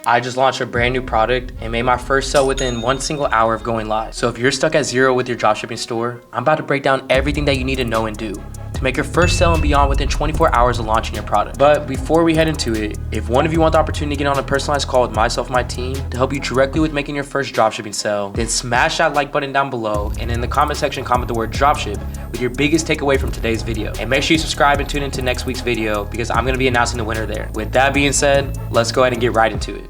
I just launched a brand new product and made my first sale within 1 single hour of going live. So if you're stuck at zero with your dropshipping store, I'm about to break down everything that you need to know and do to make your first sale and beyond within 24 hours of launching your product. But before we head into it, if one of you want the opportunity to get on a personalized call with myself and my team to help you directly with making your first dropshipping sale, then smash that like button down below and in the comment section comment the word dropship with your biggest takeaway from today's video. And make sure you subscribe and tune into next week's video because I'm gonna be announcing the winner there. With that being said, let's go ahead and get right into it.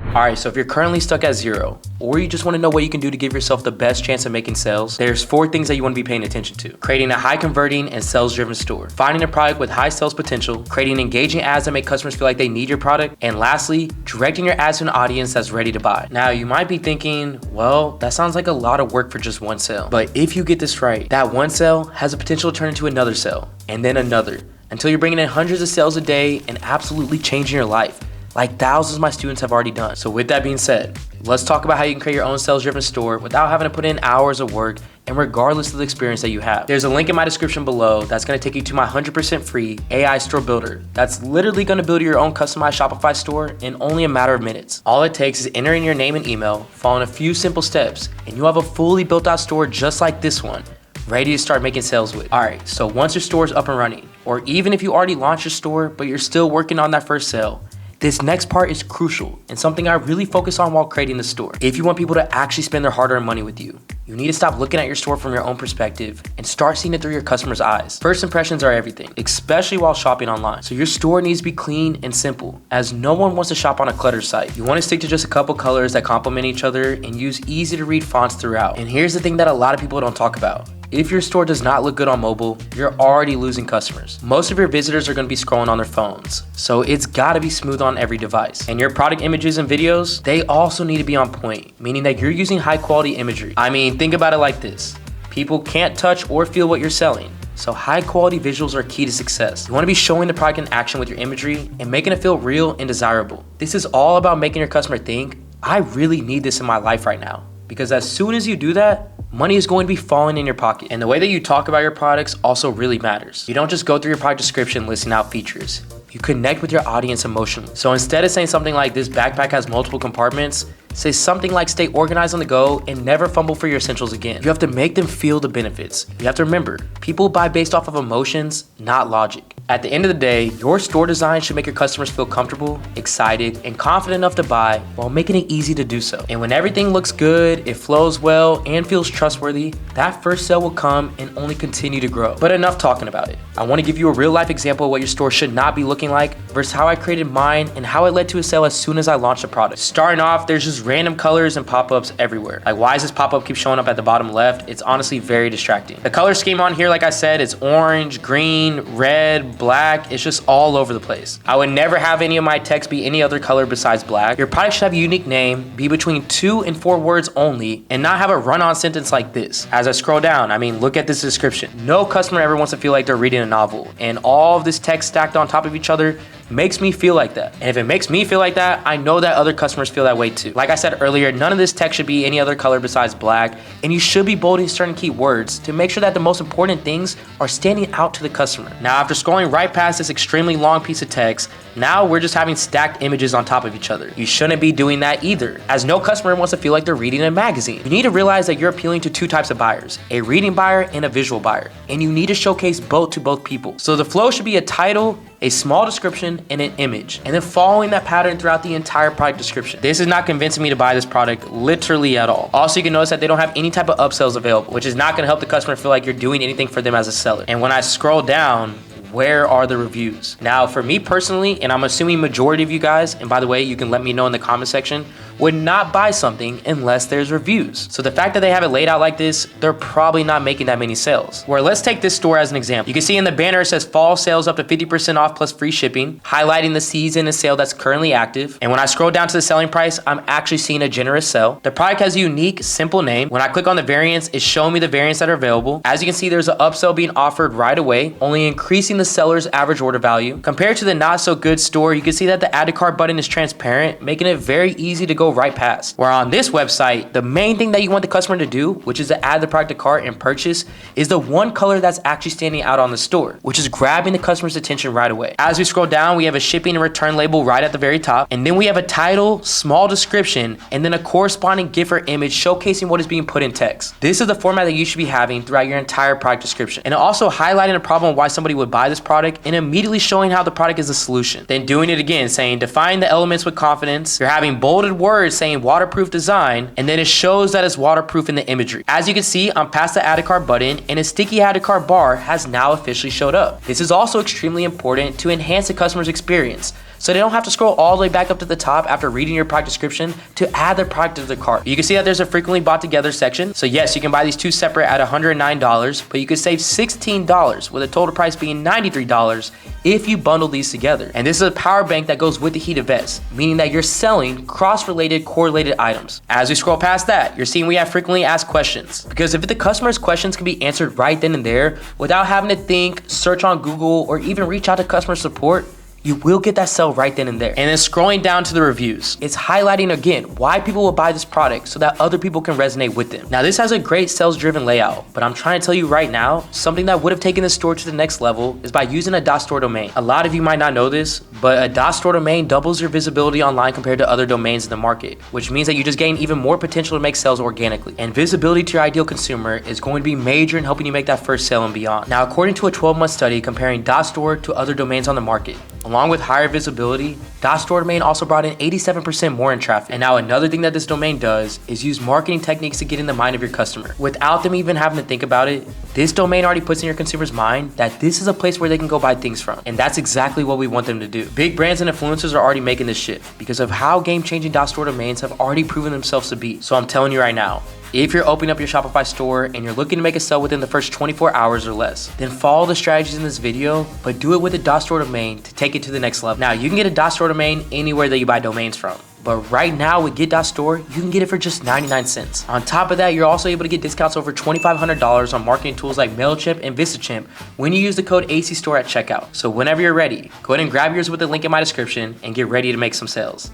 All right, so if you're currently stuck at zero, or you just wanna know what you can do to give yourself the best chance of making sales, there's 4 things that you wanna be paying attention to. Creating a high converting and sales driven store, finding a product with high sales potential, creating engaging ads that make customers feel like they need your product, and lastly, directing your ads to an audience that's ready to buy. Now, you might be thinking, well, that sounds like a lot of work for just one sale. But if you get this right, that one sale has the potential to turn into another sale, and then another, until you're bringing in hundreds of sales a day and absolutely changing your life, like thousands of my students have already done. So with that being said, let's talk about how you can create your own sales-driven store without having to put in hours of work and regardless of the experience that you have. There's a link in my description below that's gonna take you to my 100% free AI store builder. That's literally gonna build your own customized Shopify store in only a matter of minutes. All it takes is entering your name and email, following a few simple steps, and you'll have a fully built out store just like this one, ready to start making sales with. All right, so once your store is up and running, or even if you already launched your store, but you're still working on that first sale, this next part is crucial and something I really focus on while creating the store. If you want people to actually spend their hard-earned money with you, you need to stop looking at your store from your own perspective and start seeing it through your customers' eyes. First impressions are everything, especially while shopping online. So your store needs to be clean and simple, as no one wants to shop on a cluttered site. You want to stick to just a couple colors that complement each other and use easy to read fonts throughout. And here's the thing that a lot of people don't talk about. If your store does not look good on mobile, you're already losing customers. Most of your visitors are gonna be scrolling on their phones, so it's gotta be smooth on every device. And your product images and videos, they also need to be on point, meaning that you're using high quality imagery. I mean, think about it like this. People can't touch or feel what you're selling, so high quality visuals are key to success. You wanna be showing the product in action with your imagery and making it feel real and desirable. This is all about making your customer think, I really need this in my life right now. Because as soon as you do that, money is going to be falling in your pocket. And the way that you talk about your products also really matters. You don't just go through your product description listing out features. You connect with your audience emotionally. So instead of saying something like this backpack has multiple compartments, say something like stay organized on the go and never fumble for your essentials again. You have to make them feel the benefits. You have to remember, people buy based off of emotions, not logic. At the end of the day, your store design should make your customers feel comfortable, excited, and confident enough to buy while making it easy to do so. And when everything looks good, it flows well, and feels trustworthy, that first sale will come and only continue to grow. But enough talking about it. I want to give you a real life example of what your store should not be looking like versus how I created mine and how it led to a sale as soon as I launched the product. Starting off, there's just random colors and pop-ups everywhere. Like, why does this pop-up keep showing up at the bottom left? It's honestly very distracting. The color scheme on here, like I said, is orange, green, red, black. It's just all over the place. I would never have any of my text be any other color besides black. Your product should have a unique name, be between 2 and 4 words only, and not have a run-on sentence like this. As I scroll down, I mean, look at this description. No customer ever wants to feel like they're reading a novel, and all of this text stacked on top of each other makes me feel like that. And if it makes me feel like that, I know that other customers feel that way too. Like I said earlier, none of this text should be any other color besides black, and you should be bolding certain key words to make sure that the most important things are standing out to the customer. Now, after scrolling right past this extremely long piece of text, now we're just having stacked images on top of each other. You shouldn't be doing that either, as no customer wants to feel like they're reading a magazine. You need to realize that you're appealing to 2 types of buyers, a reading buyer and a visual buyer, and you need to showcase both to both people. So the flow should be a title, a small description, and an image, and then following that pattern throughout the entire product description. This is not convincing me to buy this product literally at all. Also, you can notice that they don't have any type of upsells available, which is not gonna help the customer feel like you're doing anything for them as a seller. And when I scroll down, where are the reviews? Now, for me personally, and I'm assuming majority of you guys, and by the way, you can let me know in the comment section, would not buy something unless there's reviews. So the fact that they have it laid out like this, they're probably not making that many sales. Where let's take this store as an example. You can see in the banner it says fall sales up to 50% off plus free shipping, highlighting the season and sale that's currently active. And when I scroll down to the selling price, I'm actually seeing a generous sale. The product has a unique, simple name. When I click on the variants, it's showing me the variants that are available. As you can see, there's an upsell being offered right away, only increasing the the seller's average order value. Compared to the not so good store, you can see that the add to cart button is transparent, making it very easy to go right past. Where on this website, the main thing that you want the customer to do, which is to add the product to cart and purchase, is the one color that's actually standing out on the store, which is grabbing the customer's attention right away. As we scroll down, we have a shipping and return label right at the very top, and then we have a title, small description, and then a corresponding GIF or image showcasing what is being put in text. This is the format that you should be having throughout your entire product description, and also highlighting a problem why somebody would buy this product and immediately showing how the product is a solution. Then doing it again, saying define the elements with confidence. You're having bolded words saying waterproof design, and then it shows that it's waterproof in the imagery. As you can see, I'm past the add to cart button, and a sticky add to cart bar has now officially showed up. This is also extremely important to enhance the customer's experience, so they don't have to scroll all the way back up to the top after reading your product description to add their product to the cart. You can see that there's a frequently bought together section. So yes, you can buy these two separate at $109, but you could save $16 with a total price being $93 if you bundle these together. And this is a power bank that goes with the heated vest, meaning that you're selling cross-related, correlated items. As we scroll past that, you're seeing we have frequently asked questions, because if the customer's questions can be answered right then and there without having to think, search on Google, or even reach out to customer support, you will get that sale right then and there. And then scrolling down to the reviews, it's highlighting again why people will buy this product so that other people can resonate with them. Now this has a great sales driven layout, but I'm trying to tell you right now, something that would have taken the store to the next level is by using a .store domain. A lot of you might not know this, but a .store domain doubles your visibility online compared to other domains in the market, which means that you just gain even more potential to make sales organically. And visibility to your ideal consumer is going to be major in helping you make that first sale and beyond. Now, according to a 12-month study comparing .store to other domains on the market, along with higher visibility, .store domain also brought in 87% more in traffic. And now another thing that this domain does is use marketing techniques to get in the mind of your customer. Without them even having to think about it, this domain already puts in your consumer's mind that this is a place where they can go buy things from. And that's exactly what we want them to do. Big brands and influencers are already making this shift because of how game-changing .store domains have already proven themselves to be. So I'm telling you right now, if you're opening up your Shopify store and you're looking to make a sale within the first 24 hours or less, then follow the strategies in this video, but do it with a .store domain to take it to the next level. Now, you can get a .store domain anywhere that you buy domains from, but right now with Get.store, you can get it for just 99 cents. On top of that, you're also able to get discounts over $2,500 on marketing tools like MailChimp and VistaChimp when you use the code ACStore at checkout. So whenever you're ready, go ahead and grab yours with the link in my description and get ready to make some sales.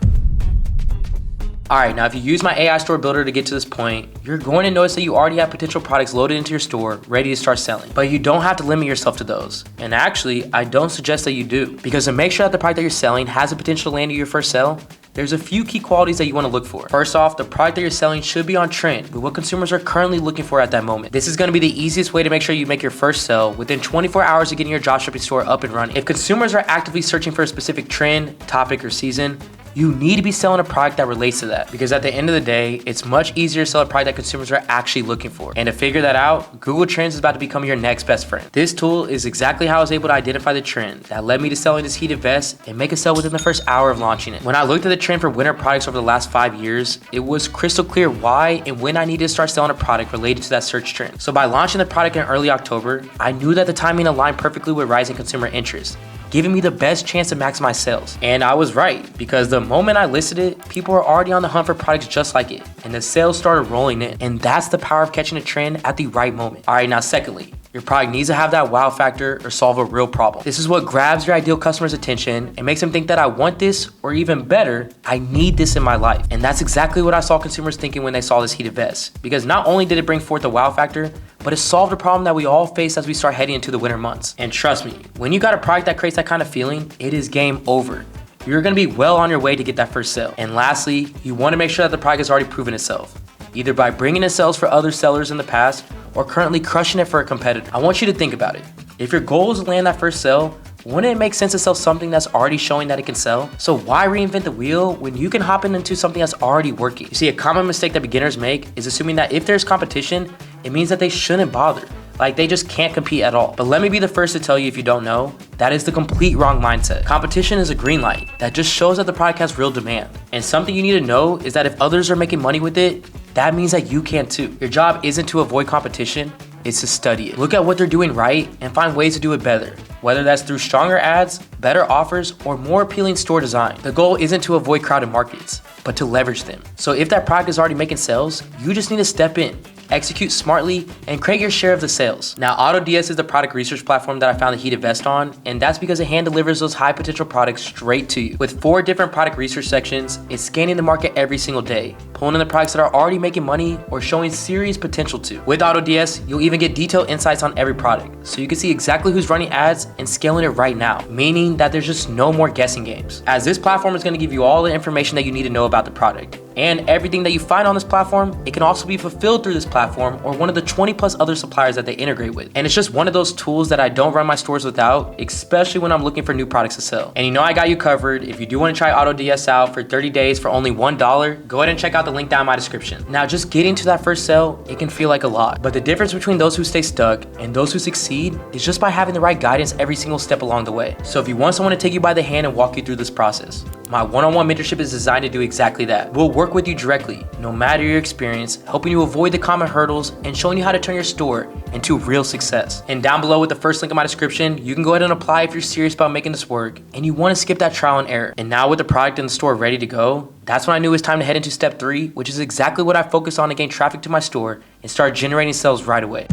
Alright, now if you use my AI store builder to get to this point, you're going to notice that you already have potential products loaded into your store, ready to start selling. But you don't have to limit yourself to those. And actually, I don't suggest that you do. Because to make sure that the product that you're selling has the potential to land you your first sale, there's a few key qualities that you want to look for. First off, the product that you're selling should be on trend with what consumers are currently looking for at that moment. This is going to be the easiest way to make sure you make your first sale within 24 hours of getting your dropshipping store up and running. If consumers are actively searching for a specific trend, topic, or season, you need to be selling a product that relates to that, because at the end of the day, it's much easier to sell a product that consumers are actually looking for. And to figure that out, Google Trends is about to become your next best friend. This tool is exactly how I was able to identify the trend that led me to selling this heated vest and make a sale within the first hour of launching it. When I looked at the trend for winter products over the last 5 years, it was crystal clear why and when I needed to start selling a product related to that search trend. So by launching the product in early October, I knew that the timing aligned perfectly with rising consumer interest, giving me the best chance to maximize sales. And I was right, because the moment I listed it, people were already on the hunt for products just like it, and the sales started rolling in. And that's the power of catching a trend at the right moment. All right, now secondly, your product needs to have that wow factor or solve a real problem. This is what grabs your ideal customer's attention and makes them think that I want this, or even better, I need this in my life. And that's exactly what I saw consumers thinking when they saw this heated vest, because not only did it bring forth the wow factor, but it solved a problem that we all face as we start heading into the winter months. And trust me, when you got a product that creates that kind of feeling, it is game over. You're gonna be well on your way to get that first sale. And lastly, you wanna make sure that the product has already proven itself, either by bringing in sales for other sellers in the past or currently crushing it for a competitor. I want you to think about it. If your goal is to land that first sale, wouldn't it make sense to sell something that's already showing that it can sell? So why reinvent the wheel when you can hop into something that's already working? You see, a common mistake that beginners make is assuming that if there's competition, it means that they shouldn't bother. Like they just can't compete at all. But let me be the first to tell you, if you don't know, that is the complete wrong mindset. Competition is a green light that just shows that the product has real demand. And something you need to know is that if others are making money with it, that means that you can too. Your job isn't to avoid competition, it's to study it. Look at what they're doing right and find ways to do it better, whether that's through stronger ads, better offers, or more appealing store design. The goal isn't to avoid crowded markets, but to leverage them. So if that product is already making sales, you just need to step in, execute smartly, and create your share of the sales. Now, AutoDS is the product research platform that I found the heated vest on, and that's because it hand delivers those high potential products straight to you. With 4 different product research sections, it's scanning the market every single day, pulling in the products that are already making money or showing serious potential to. With AutoDS, you'll even get detailed insights on every product, so you can see exactly who's running ads and scaling it right now, meaning that there's just no more guessing games. As this platform is going to give you all the information that you need to know about the product. And everything that you find on this platform, it can also be fulfilled through this platform or one of the 20 plus other suppliers that they integrate with. And it's just one of those tools that I don't run my stores without, especially when I'm looking for new products to sell. And you know I got you covered. If you do want to try AutoDS out for 30 days for only $1, go ahead and check out the link down in my description. Now, just getting to that first sale, it can feel like a lot. But the difference between those who stay stuck and those who succeed is just by having the right guidance every single step along the way. So if you want someone to take you by the hand and walk you through this process, my one-on-one mentorship is designed to do exactly that. We'll work with you directly, no matter your experience, helping you avoid the common hurdles and showing you how to turn your store into real success. And down below with the first link in my description, you can go ahead and apply if you're serious about making this work and you want to skip that trial and error. And now with the product in the store ready to go, that's when I knew it was time to head into step 3, which is exactly what I focus on to gain traffic to my store and start generating sales right away.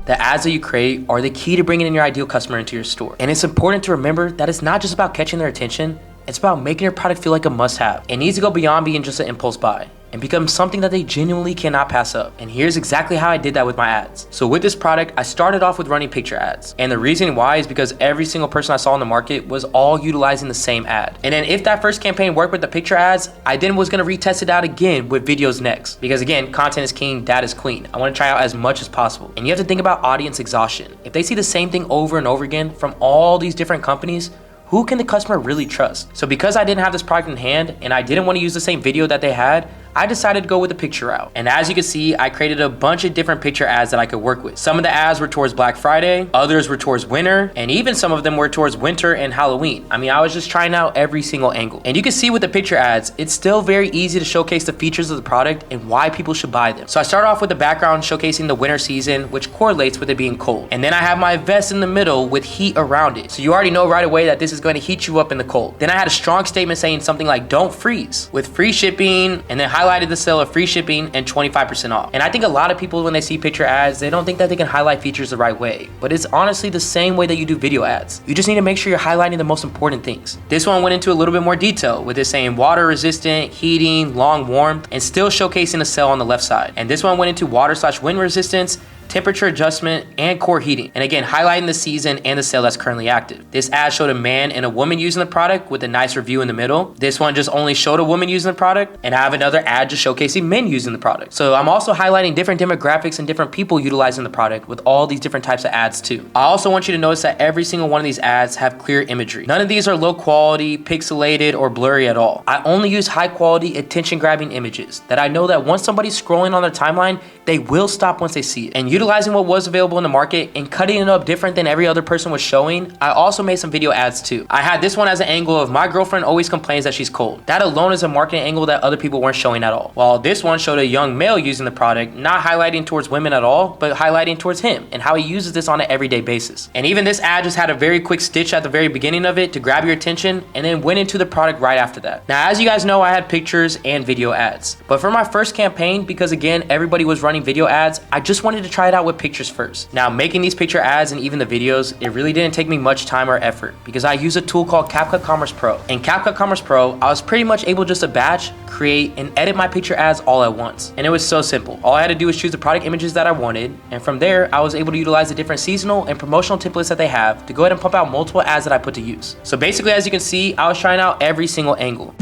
The ads that you create are the key to bringing in your ideal customer into your store. And it's important to remember that it's not just about catching their attention, it's about making your product feel like a must-have. It needs to go beyond being just an impulse buy and become something that they genuinely cannot pass up. And here's exactly how I did that with my ads. So with this product, I started off with running picture ads. And the reason why is because every single person I saw in the market was all utilizing the same ad. And then if that first campaign worked with the picture ads, I then was gonna retest it out again with videos next. Because again, content is king, data is queen. I wanna try out as much as possible. And you have to think about audience exhaustion. If they see the same thing over and over again from all these different companies, who can the customer really trust? So because I didn't have this product in hand and I didn't want to use the same video that they had, I decided to go with the picture route. And as you can see, I created a bunch of different picture ads that I could work with. Some of the ads were towards Black Friday, others were towards winter, and even some of them were towards winter and Halloween. I mean, I was just trying out every single angle. And you can see with the picture ads, it's still very easy to showcase the features of the product and why people should buy them. So I start off with the background showcasing the winter season, which correlates with it being cold. And then I have my vest in the middle with heat around it. So you already know right away that this is going to heat you up in the cold. Then I had a strong statement saying something like, don't freeze, with free shipping, and then highlighted the sale of free shipping and 25% off. And I think a lot of people, when they see picture ads, they don't think that they can highlight features the right way, but it's honestly the same way that you do video ads. You just need to make sure you're highlighting the most important things. This one went into a little bit more detail with it saying water resistant, heating, long warmth, and still showcasing the cell on the left side. And this one went into water/wind resistance, temperature adjustment, and core heating. And again, highlighting the season and the sale that's currently active. This ad showed a man and a woman using the product with a nice review in the middle. This one just only showed a woman using the product, and I have another ad just showcasing men using the product. So I'm also highlighting different demographics and different people utilizing the product with all these different types of ads too. I also want you to notice that every single one of these ads have clear imagery. None of these are low quality, pixelated, or blurry at all. I only use high quality, attention grabbing images that I know that once somebody's scrolling on their timeline, they will stop once they see it. And utilizing what was available in the market and cutting it up different than every other person was showing, I also made some video ads too. I had this one as an angle of my girlfriend always complains that she's cold. That alone is a marketing angle that other people weren't showing at all. While this one showed a young male using the product, not highlighting towards women at all, but highlighting towards him and how he uses this on an everyday basis. And even this ad just had a very quick stitch at the very beginning of it to grab your attention and then went into the product right after that. Now, as you guys know, I had pictures and video ads. But for my first campaign, because again, everybody was running video ads, I just wanted to try it out with pictures first. Now, making these picture ads and even the videos, it really didn't take me much time or effort because I use a tool called CapCut Commerce Pro. In CapCut Commerce Pro, I was pretty much able just to batch, create, and edit my picture ads all at once. And it was so simple. All I had to do was choose the product images that I wanted, and from there, I was able to utilize the different seasonal and promotional templates that they have to go ahead and pump out multiple ads that I put to use. So basically, as you can see, I was trying out every single angle.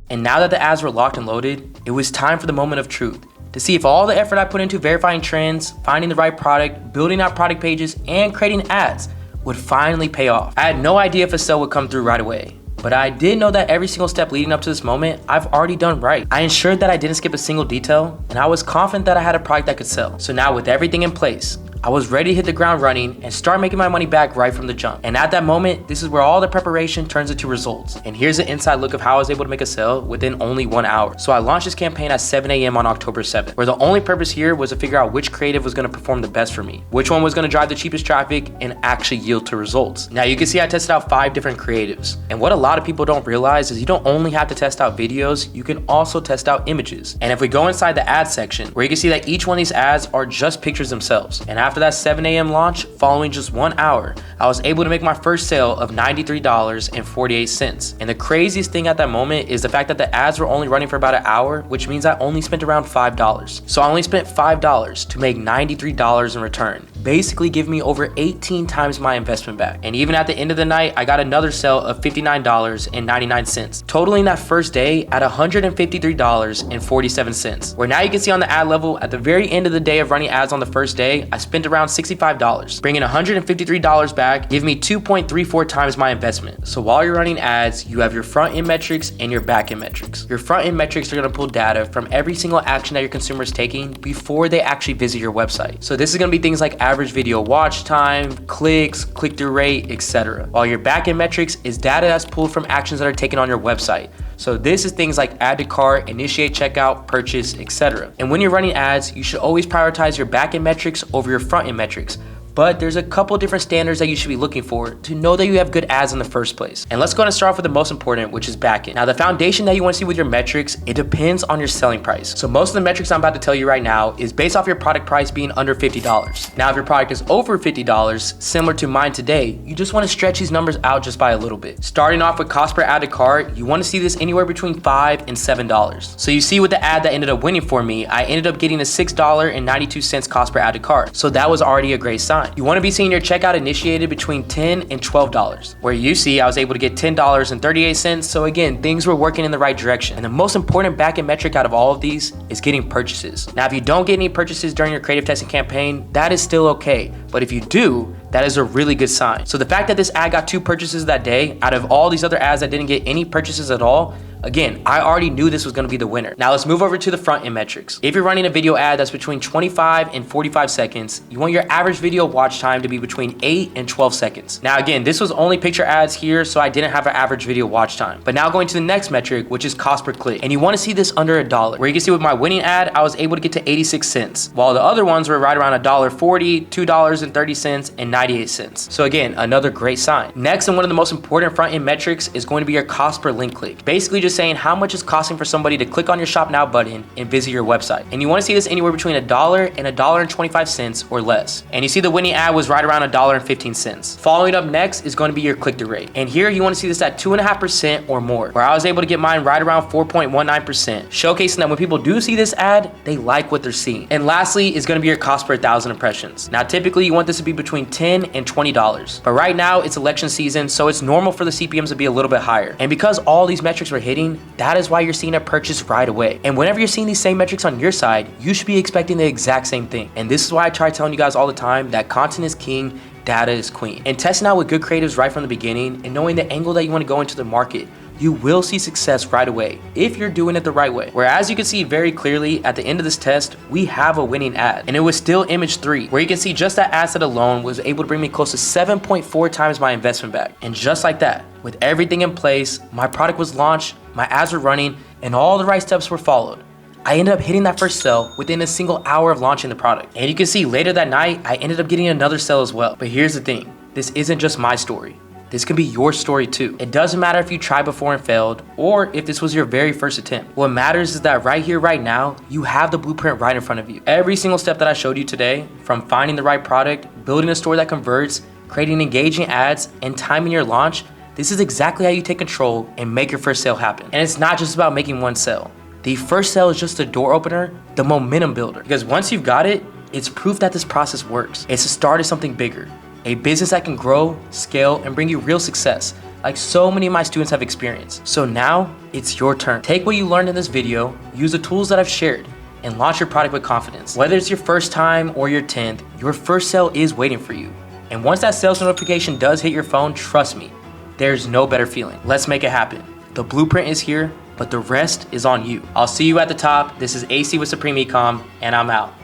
And now that the ads were locked and loaded, it was time for the moment of truth, to see if all the effort I put into verifying trends, finding the right product, building out product pages, and creating ads would finally pay off. I had no idea if a sale would come through right away, but I did know that every single step leading up to this moment, I've already done right. I ensured that I didn't skip a single detail, and I was confident that I had a product that could sell. So now with everything in place, I was ready to hit the ground running and start making my money back right from the jump. And at that moment, this is where all the preparation turns into results. And here's an inside look of how I was able to make a sale within only 1 hour. So I launched this campaign at 7 a.m. on October 7th, where the only purpose here was to figure out which creative was going to perform the best for me, which one was going to drive the cheapest traffic and actually yield to results. Now you can see I tested out 5 different creatives. And what a lot of people don't realize is you don't only have to test out videos, you can also test out images. And if we go inside the ad section, where you can see that each one of these ads are just pictures themselves. And after that 7 a.m. launch, following just 1 hour, I was able to make my first sale of $93.48. And the craziest thing at that moment is the fact that the ads were only running for about an hour, which means I only spent around $5. So I only spent $5 to make $93 in return, basically giving me over 18 times my investment back. And even at the end of the night, I got another sale of $59.99, totaling that first day at $153.47. Where now you can see on the ad level, at the very end of the day of running ads on the first day, I spent around $65, bringing $153 back, giving me 2.34 times my investment. So while you're running ads, you have your front end metrics and your back end metrics. Your front end metrics are gonna pull data from every single action that your consumer is taking before they actually visit your website. So this is gonna be things like average video watch time, clicks, click-through rate, etc. While your back end metrics is data that's pulled from actions that are taken on your website. So this is things like add to cart, initiate checkout, purchase, etc. And when you're running ads, you should always prioritize your back end metrics over your front end metrics. But there's a couple different standards that you should be looking for to know that you have good ads in the first place. And let's go and start off with the most important, which is backend. Now the foundation that you want to see with your metrics, it depends on your selling price. So most of the metrics I'm about to tell you right now is based off your product price being under $50. Now if your product is over $50, similar to mine today, you just want to stretch these numbers out just by a little bit. Starting off with cost per add to cart, you want to see this anywhere between $5 and $7. So you see with the ad that ended up winning for me, I ended up getting a $6.92 cost per add to cart. So that was already a great sign. You want to be seeing your checkout initiated between $10 and $12, where you see I was able to get $10.38. So again, things were working in the right direction. And the most important backend metric out of all of these is getting purchases. Now, if you don't get any purchases during your creative testing campaign, that is still okay. But if you do, that is a really good sign. So the fact that this ad got 2 purchases that day out of all these other ads that didn't get any purchases at all, again, I already knew this was gonna be the winner. Now let's move over to the front end metrics. If you're running a video ad that's between 25 and 45 seconds, you want your average video watch time to be between 8 and 12 seconds. Now again, this was only picture ads here, so I didn't have an average video watch time. But now going to the next metric, which is cost per click. And you wanna see this under $1, where you can see with my winning ad, I was able to get to 86 cents, while the other ones were right around $1.40, $2.30, and 98 cents. So again, another great sign. Next, and one of the most important front end metrics is going to be your cost per link click. Basically just saying how much it's costing for somebody to click on your shop now button and visit your website. And you want to see this anywhere between $1 and $1.25 or less. And you see the winning ad was right around $1.15. Following up next is going to be your click-through rate. And here you want to see this at 2.5% or more, where I was able to get mine right around 4.19%, showcasing that when people do see this ad, they like what they're seeing. And lastly is going to be your cost per 1,000 impressions. Now typically you want this to be between $10 and $20, but right now it's election season, so it's normal for the CPMs to be a little bit higher. And because all these metrics were hitting, that is why you're seeing a purchase right away. And whenever you're seeing these same metrics on your side, you should be expecting the exact same thing. And this is why I try telling you guys all the time that content is king, data is queen. And testing out with good creatives right from the beginning and knowing the angle that you want to go into the market, you will see success right away if you're doing it the right way. Whereas you can see very clearly at the end of this test, we have a winning ad, and it was still image 3, where you can see just that ad set alone was able to bring me close to 7.4 times my investment back. And just like that, with everything in place, my product was launched, my ads were running, and all the right steps were followed. I ended up hitting that first sale within a single hour of launching the product. And you can see later that night, I ended up getting another sale as well. But here's the thing, this isn't just my story. This can be your story too. It doesn't matter if you tried before and failed, or if this was your very first attempt. What matters is that right here, right now, you have the blueprint right in front of you. Every single step that I showed you today, from finding the right product, building a store that converts, creating engaging ads, and timing your launch, this is exactly how you take control and make your first sale happen. And it's not just about making one sale. The first sale is just the door opener, the momentum builder. Because once you've got it, it's proof that this process works. It's the start of something bigger. A business that can grow, scale, and bring you real success, like so many of my students have experienced. So now, it's your turn. Take what you learned in this video, use the tools that I've shared, and launch your product with confidence. Whether it's your first time or your 10th, your first sale is waiting for you. And once that sales notification does hit your phone, trust me, there's no better feeling. Let's make it happen. The blueprint is here, but the rest is on you. I'll see you at the top. This is AC with Supreme Ecom, and I'm out.